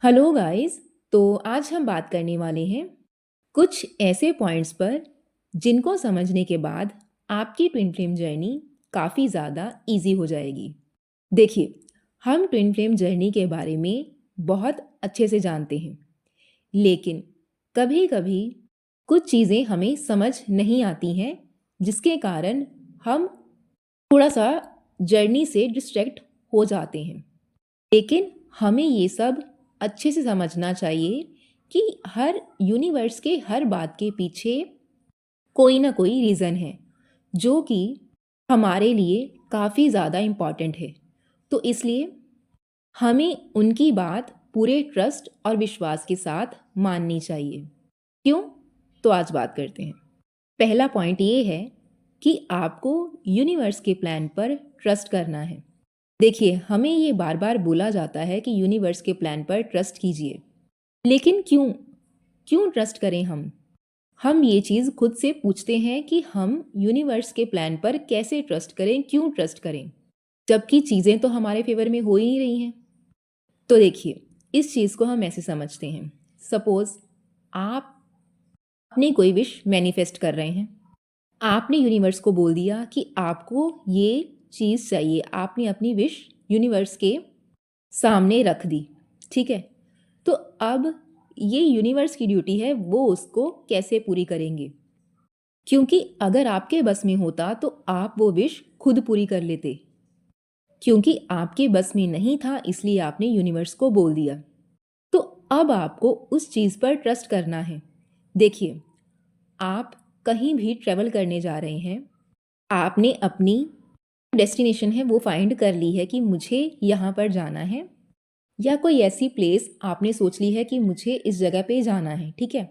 Hello guys. तो आज हम बात करने वाले हैं कुछ ऐसे पॉइंट्स पर जिनको समझने के बाद आपकी ट्विन फ्लेम जर्नी काफ़ी ज़्यादा इजी हो जाएगी। देखिए, हम ट्विन फ्लेम जर्नी के बारे में बहुत अच्छे से जानते हैं, लेकिन कभी कभी कुछ चीज़ें हमें समझ नहीं आती हैं, जिसके कारण हम थोड़ा सा जर्नी से डिस्ट्रैक्ट हो जाते हैं। लेकिन हमें ये सब अच्छे से समझना चाहिए कि हर यूनिवर्स के हर बात के पीछे कोई ना कोई रीज़न है, जो कि हमारे लिए काफ़ी ज़्यादा इम्पॉर्टेंट है। तो इसलिए हमें उनकी बात पूरे ट्रस्ट और विश्वास के साथ माननी चाहिए। क्यों? तो आज बात करते हैं। पहला पॉइंट ये है कि आपको यूनिवर्स के प्लान पर ट्रस्ट करना है। देखिए, हमें ये बार बार बोला जाता है कि यूनिवर्स के प्लान पर ट्रस्ट कीजिए, लेकिन क्यों क्यों ट्रस्ट करें हम ये चीज़ खुद से पूछते हैं कि हम यूनिवर्स के प्लान पर कैसे ट्रस्ट करें, क्यों ट्रस्ट करें, जबकि चीज़ें तो हमारे फेवर में हो ही नहीं रही हैं। तो देखिए, इस चीज़ को हम ऐसे समझते हैं। सपोज आप अपनी कोई विश मैनिफेस्ट कर रहे हैं। आपने यूनिवर्स को बोल दिया कि आपको ये चीज़ चाहिए, आपने अपनी विश यूनिवर्स के सामने रख दी, ठीक है। तो अब ये यूनिवर्स की ड्यूटी है, वो उसको कैसे पूरी करेंगे, क्योंकि अगर आपके बस में होता तो आप वो विश खुद पूरी कर लेते, क्योंकि आपके बस में नहीं था, इसलिए आपने यूनिवर्स को बोल दिया। तो अब आपको उस चीज़ पर ट्रस्ट करना है। देखिए, आप कहीं भी ट्रैवल करने जा रहे हैं, आपने अपनी डेस्टिनेशन है वो फाइंड कर ली है कि मुझे यहाँ पर जाना है, या कोई ऐसी प्लेस आपने सोच ली है कि मुझे इस जगह पे जाना है, ठीक है।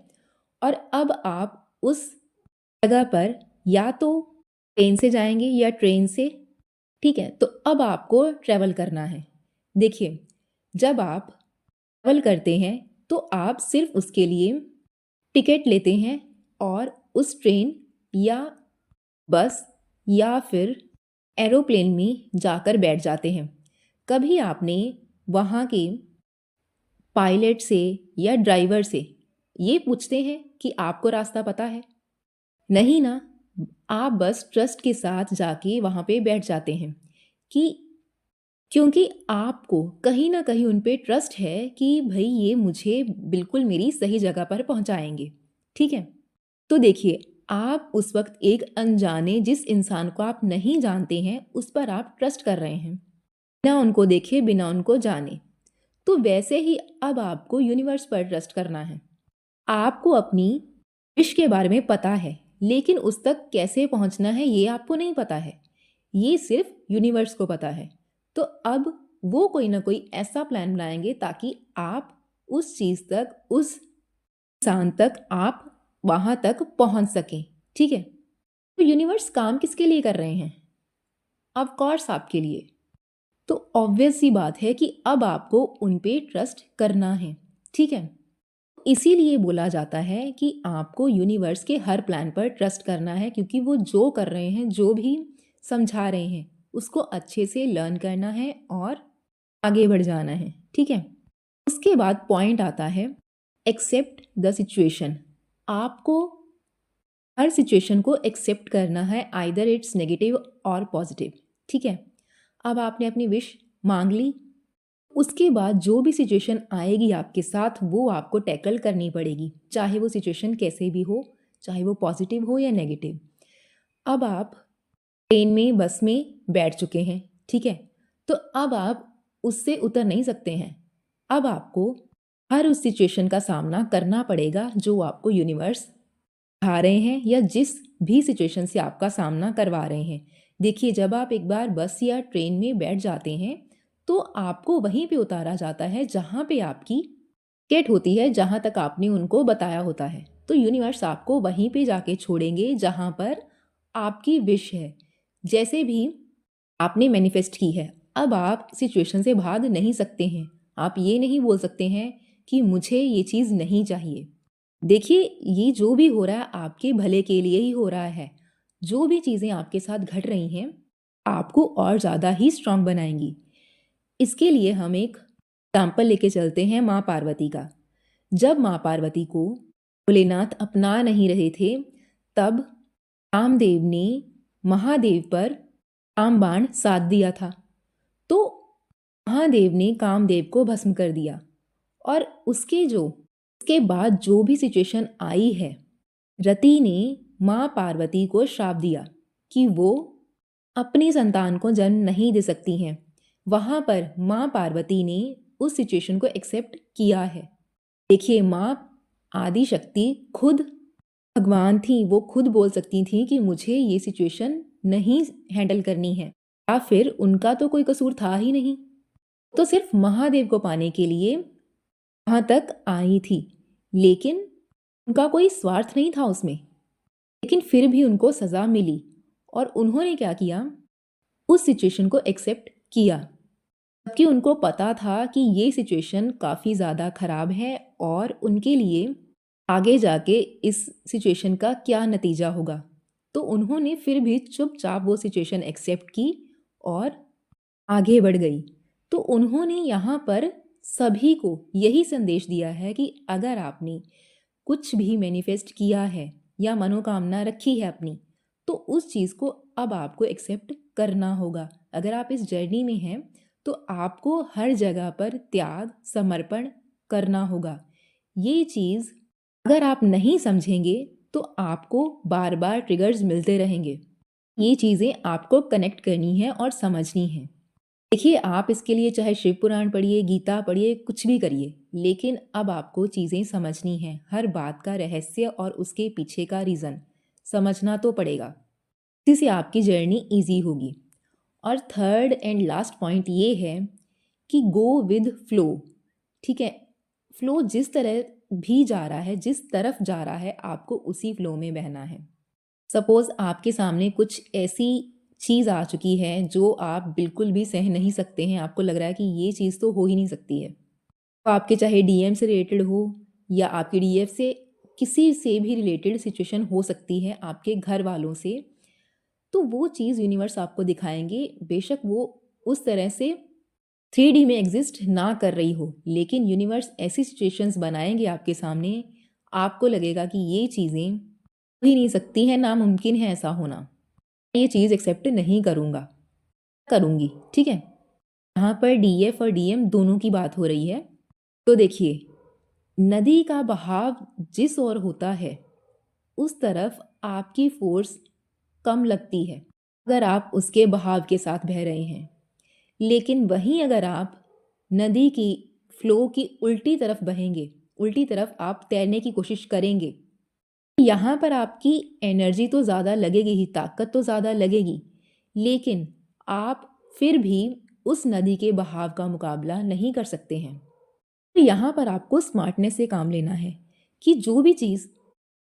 और अब आप उस जगह पर या तो प्लेन से जाएंगे या ट्रेन से, ठीक है। तो अब आपको ट्रैवल करना है। देखिए, जब आप ट्रैवल करते हैं तो आप सिर्फ उसके लिए टिकट लेते हैं और उस ट्रेन या बस या फिर एरोप्लेन में जाकर बैठ जाते हैं। कभी आपने वहाँ के पायलट से या ड्राइवर से ये पूछते हैं कि आपको रास्ता पता है? नहीं ना। आप बस ट्रस्ट के साथ जाके वहाँ पे बैठ जाते हैं कि क्योंकि आपको कहीं ना कहीं उन पे ट्रस्ट है कि भाई ये मुझे बिल्कुल मेरी सही जगह पर पहुँचाएंगे, ठीक है। तो देखिए, आप उस वक्त एक अनजाने जिस इंसान को आप नहीं जानते हैं उस पर आप ट्रस्ट कर रहे हैं, बिना उनको देखे, बिना उनको जाने। तो वैसे ही अब आपको यूनिवर्स पर ट्रस्ट करना है। आपको अपनी विश के बारे में पता है, लेकिन उस तक कैसे पहुंचना है ये आपको नहीं पता है, ये सिर्फ यूनिवर्स को पता है। तो अब वो कोई ना कोई ऐसा प्लान बनाएंगे ताकि आप उस चीज़ तक, उस इंसान तक, आप वहां तक पहुंच सकें, ठीक है। तो यूनिवर्स काम किसके लिए कर रहे हैं? ऑफ कोर्स आपके लिए। तो ऑब्वियस सी बात है कि अब आपको उन पे ट्रस्ट करना है, ठीक है। इसीलिए बोला जाता है कि आपको यूनिवर्स के हर प्लान पर ट्रस्ट करना है, क्योंकि वो जो कर रहे हैं, जो भी समझा रहे हैं, उसको अच्छे से लर्न करना है और आगे बढ़ जाना है, ठीक है। उसके बाद पॉइंट आता है एक्सेप्ट द सिचुएशन। आपको हर सिचुएशन को एक्सेप्ट करना है, आइदर इट्स नेगेटिव और पॉजिटिव, ठीक है। अब आपने अपनी विश मांग ली, उसके बाद जो भी सिचुएशन आएगी आपके साथ वो आपको टैकल करनी पड़ेगी, चाहे वो सिचुएशन कैसे भी हो, चाहे वो पॉजिटिव हो या नेगेटिव। अब आप ट्रेन में, बस में बैठ चुके हैं, ठीक है। तो अब आप उससे उतर नहीं सकते हैं। अब आपको हर उस सिचुएशन का सामना करना पड़ेगा जो आपको यूनिवर्स आ रहे हैं, या जिस भी सिचुएशन से आपका सामना करवा रहे हैं। देखिए, जब आप एक बार बस या ट्रेन में बैठ जाते हैं तो आपको वहीं पे उतारा जाता है जहाँ पे आपकी टिकट होती है, जहाँ तक आपने उनको बताया होता है। तो यूनिवर्स आपको वहीं पे जाके छोड़ेंगे जहाँ पर आपकी विश है, जैसे भी आपने मैनिफेस्ट की है। अब आप सिचुएशन से भाग नहीं सकते हैं। आप ये नहीं बोल सकते हैं कि मुझे ये चीज़ नहीं चाहिए। देखिए, ये जो भी हो रहा है आपके भले के लिए ही हो रहा है। जो भी चीज़ें आपके साथ घट रही हैं, आपको और ज़्यादा ही स्ट्रांग बनाएंगी। इसके लिए हम एक एग्जाम्पल लेके चलते हैं माँ पार्वती का। जब माँ पार्वती को भोलेनाथ अपना नहीं रहे थे, तब कामदेव ने महादेव पर रामबाण साध दिया था। तो महादेव ने कामदेव को भस्म कर दिया, और उसके बाद जो भी सिचुएशन आई है, रति ने माँ पार्वती को श्राप दिया कि वो अपनी संतान को जन्म नहीं दे सकती हैं। वहाँ पर माँ पार्वती ने उस सिचुएशन को एक्सेप्ट किया है। देखिए, माँ आदि शक्ति खुद भगवान थी, वो खुद बोल सकती थी कि मुझे ये सिचुएशन नहीं हैंडल करनी है, या फिर उनका तो कोई कसूर था ही नहीं, तो सिर्फ महादेव को पाने के लिए वहाँ तक आई थी। लेकिन उनका कोई स्वार्थ नहीं था उसमें, लेकिन फिर भी उनको सज़ा मिली, और उन्होंने क्या किया, उस सिचुएशन को एक्सेप्ट किया, जबकि उनको पता था कि ये सिचुएशन काफ़ी ज़्यादा ख़राब है और उनके लिए आगे जाके इस सिचुएशन का क्या नतीजा होगा। तो उन्होंने फिर भी चुपचाप वो सिचुएशन एक्सेप्ट की और आगे बढ़ गई। तो उन्होंने यहाँ पर सभी को यही संदेश दिया है कि अगर आपने कुछ भी मैनिफेस्ट किया है या मनोकामना रखी है अपनी, तो उस चीज़ को अब आपको एक्सेप्ट करना होगा। अगर आप इस जर्नी में हैं, तो आपको हर जगह पर त्याग, समर्पण करना होगा। ये चीज़ अगर आप नहीं समझेंगे, तो आपको बार बार ट्रिगर्स मिलते रहेंगे। ये चीज़ें आपको कनेक्ट करनी है और समझनी है। देखिए, आप इसके लिए चाहे शिव पुराण पढ़िए, गीता पढ़िए, कुछ भी करिए, लेकिन अब आपको चीज़ें समझनी हैं। हर बात का रहस्य और उसके पीछे का रीज़न समझना तो पड़ेगा, इसी से आपकी जर्नी ईजी होगी। और थर्ड एंड लास्ट पॉइंट ये है कि गो विद फ्लो। ठीक है, फ्लो जिस तरह भी जा रहा है, जिस तरफ जा रहा है, आपको उसी फ्लो में बहना है। सपोज़ आपके सामने कुछ ऐसी चीज़ आ चुकी है जो आप बिल्कुल भी सह नहीं सकते हैं, आपको लग रहा है कि ये चीज़ तो हो ही नहीं सकती है। तो आपके चाहे डीएम से रिलेटेड हो या आपके डीएफ से किसी से भी रिलेटेड सिचुएशन हो सकती है, आपके घर वालों से, तो वो चीज़ यूनिवर्स आपको दिखाएंगे। बेशक वो उस तरह से 3D में एग्जिस्ट ना कर रही हो, लेकिन यूनिवर्स ऐसी सिचुएशंस बनाएंगे आपके सामने, आपको लगेगा कि ये चीज़ें हो ही नहीं सकती हैं, नामुमकिन है ऐसा होना, ये चीज़ एक्सेप्ट नहीं करूँगी। ठीक है, यहाँ पर डीएफ और डीएम दोनों की बात हो रही है। तो देखिए, नदी का बहाव जिस ओर होता है, उस तरफ आपकी फोर्स कम लगती है अगर आप उसके बहाव के साथ बह रहे हैं। लेकिन वहीं अगर आप नदी की फ्लो की उल्टी तरफ बहेंगे, उल्टी तरफ आप तैरने की कोशिश करेंगे, यहाँ पर आपकी एनर्जी तो ज़्यादा लगेगी ही, ताकत तो ज़्यादा लगेगी, लेकिन आप फिर भी उस नदी के बहाव का मुकाबला नहीं कर सकते हैं। तो यहाँ पर आपको स्मार्टनेस से काम लेना है कि जो भी चीज़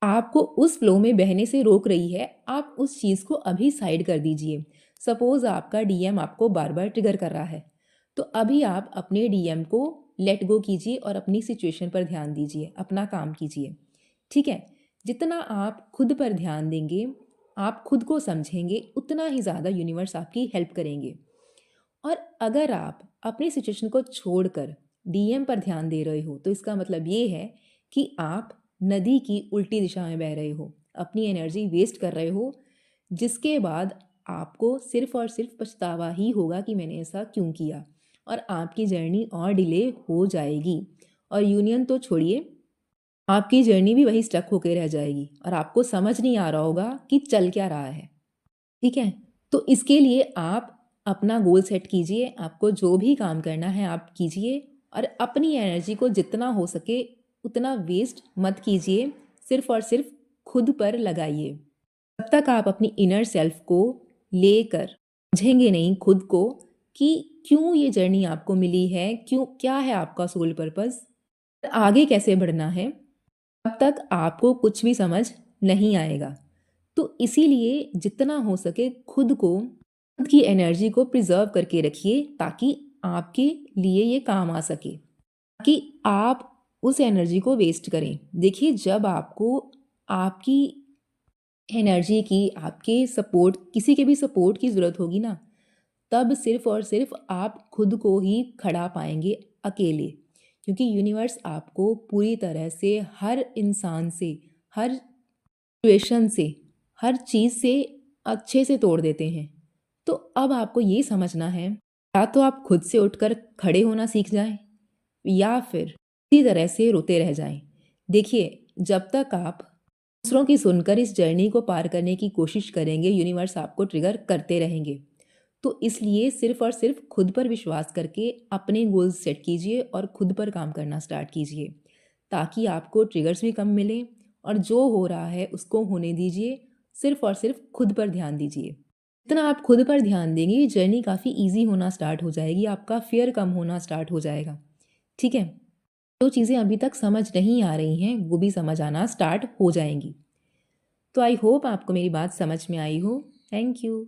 आपको उस फ्लो में बहने से रोक रही है, आप उस चीज़ को अभी साइड कर दीजिए। सपोज़ आपका डीएम आपको बार बार ट्रिगर कर रहा है, तो अभी आप अपने डीएम को लेट गो कीजिए और अपनी सिचुएशन पर ध्यान दीजिए, अपना काम कीजिए। ठीक है, जितना आप खुद पर ध्यान देंगे, आप खुद को समझेंगे, उतना ही ज़्यादा यूनिवर्स आपकी हेल्प करेंगे। और अगर आप अपनी सिचुएशन को छोड़कर डीएम पर ध्यान दे रहे हो, तो इसका मतलब ये है कि आप नदी की उल्टी दिशा में बह रहे हो, अपनी एनर्जी वेस्ट कर रहे हो, जिसके बाद आपको सिर्फ और सिर्फ पछतावा ही होगा कि मैंने ऐसा क्यों किया, और आपकी जर्नी और डिले हो जाएगी। और यूनियन तो छोड़िए, आपकी जर्नी भी वही स्टक होकर रह जाएगी और आपको समझ नहीं आ रहा होगा कि चल क्या रहा है। ठीक है, तो इसके लिए आप अपना गोल सेट कीजिए, आपको जो भी काम करना है आप कीजिए, और अपनी एनर्जी को जितना हो सके उतना वेस्ट मत कीजिए, सिर्फ और सिर्फ खुद पर लगाइए। तब तक आप अपनी इनर सेल्फ को लेकर समझेंगे नहीं खुद को कि क्यों ये जर्नी आपको मिली है, क्यों, क्या है आपका सोल पर्पस, आगे कैसे बढ़ना है, तब तक आपको कुछ भी समझ नहीं आएगा। तो इसीलिए जितना हो सके खुद की एनर्जी को प्रिजर्व करके रखिए, ताकि आपके लिए ये काम आ सके, ताकि आप उस एनर्जी को वेस्ट करें। देखिए, जब आपको आपकी एनर्जी की, आपके सपोर्ट, किसी के भी सपोर्ट की ज़रूरत होगी ना, तब सिर्फ और सिर्फ आप खुद को ही खड़ा पाएंगे, अकेले, क्योंकि यूनिवर्स आपको पूरी तरह से हर इंसान से, हर सिचुएशन से, हर चीज़ से अच्छे से तोड़ देते हैं। तो अब आपको ये समझना है, या तो आप खुद से उठकर खड़े होना सीख जाएं या फिर इसी तरह से रोते रह जाएं। देखिए, जब तक आप दूसरों की सुनकर इस जर्नी को पार करने की कोशिश करेंगे, यूनिवर्स आपको ट्रिगर करते रहेंगे। तो इसलिए सिर्फ और सिर्फ खुद पर विश्वास करके अपने गोल्स सेट कीजिए और खुद पर काम करना स्टार्ट कीजिए, ताकि आपको ट्रिगर्स भी कम मिलें और जो हो रहा है उसको होने दीजिए। सिर्फ और सिर्फ खुद पर ध्यान दीजिए। जितना आप खुद पर ध्यान देंगे, ये जर्नी काफ़ी ईजी होना स्टार्ट हो जाएगी, आपका फियर कम होना स्टार्ट हो जाएगा। ठीक है? जो चीज़ें अभी तक समझ नहीं आ रही हैं, वो भी समझ आना स्टार्ट हो जाएंगी। तो आई होप आपको मेरी बात समझ में आई हो। Thank you.